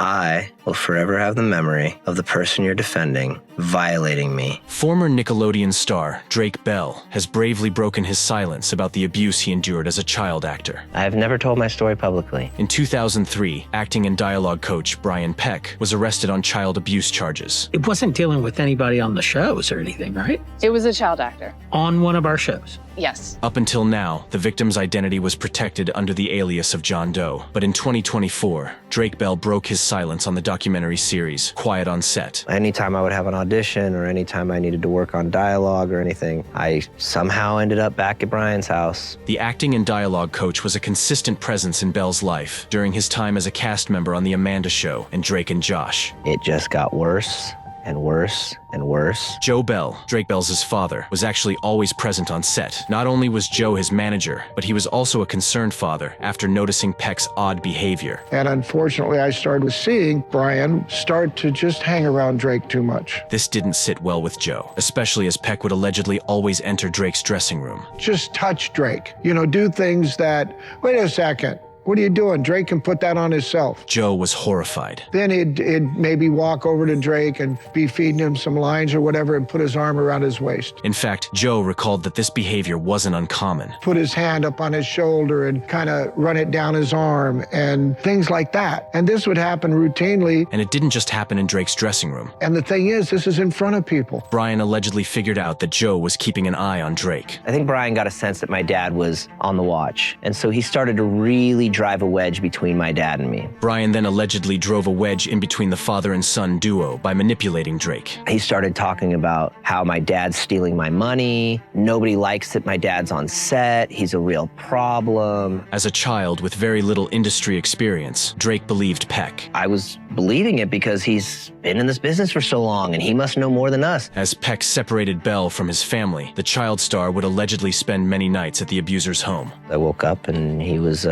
I will forever have the memory of the person you're defending violating me. Former Nickelodeon star Drake Bell has bravely broken his silence about the abuse he endured as a child actor. I have never told my story publicly. In 2003, acting and dialogue coach Brian Peck was arrested on child abuse charges. It wasn't dealing with anybody on the shows or anything, right? It was a child actor. On one of our shows. Yes. Up until now, the victim's identity was protected under the alias of John Doe. But in 2024, Drake Bell broke his silence on the documentary series Quiet on Set. Anytime I would have an audition or anytime I needed to work on dialogue or anything, I somehow ended up back at Brian's house. The acting and dialogue coach was a consistent presence in Bell's life during his time as a cast member on The Amanda Show and Drake and Josh. It just got worse and worse and worse. Joe Bell, Drake Bell's father, was actually always present on set. Not only was Joe his manager, but he was also a concerned father after noticing Peck's odd behavior. And unfortunately, I started seeing Brian start to just hang around Drake too much. This didn't sit well with Joe, especially as Peck would allegedly always enter Drake's dressing room. Just touch Drake. Do things that, wait a second. What are you doing? Drake can put that on himself. Joe was horrified. Then he'd maybe walk over to Drake and be feeding him some lines or whatever and put his arm around his waist. In fact, Joe recalled that this behavior wasn't uncommon. Put his hand up on his shoulder and kind of run it down his arm and things like that. And this would happen routinely. And it didn't just happen in Drake's dressing room. And the thing is, this is in front of people. Brian allegedly figured out that Joe was keeping an eye on Drake. I think Brian got a sense that my dad was on the watch. And so he started to really drive a wedge between my dad and me. Brian then allegedly drove a wedge in between the father and son duo by manipulating Drake. He started talking about how my dad's stealing my money. Nobody likes that my dad's on set. He's a real problem. As a child with very little industry experience, Drake believed Peck. I was believing it because he's been in this business for so long and he must know more than us. As Peck separated Bell from his family, the child star would allegedly spend many nights at the abuser's home. I woke up and he was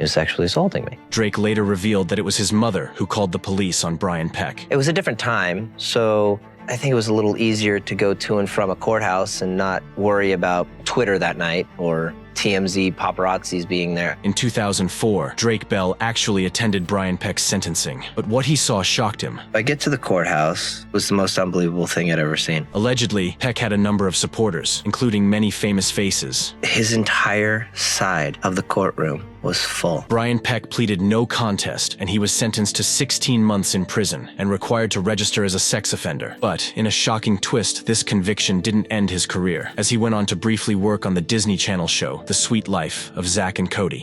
sexually assaulting me. Drake later revealed that it was his mother who called the police on Brian Peck. It was a different time, so I think it was a little easier to go to and from a courthouse and not worry about Twitter that night or TMZ paparazzis being there. In 2004, Drake Bell actually attended Brian Peck's sentencing, but what he saw shocked him. I get to the courthouse, it was the most unbelievable thing I'd ever seen. Allegedly, Peck had a number of supporters, including many famous faces. His entire side of the courtroom was full. Brian Peck pleaded no contest, and he was sentenced to 16 months in prison and required to register as a sex offender. But in a shocking twist, this conviction didn't end his career, as he went on to briefly work on the Disney Channel show, The Sweet Life of Zack and Cody.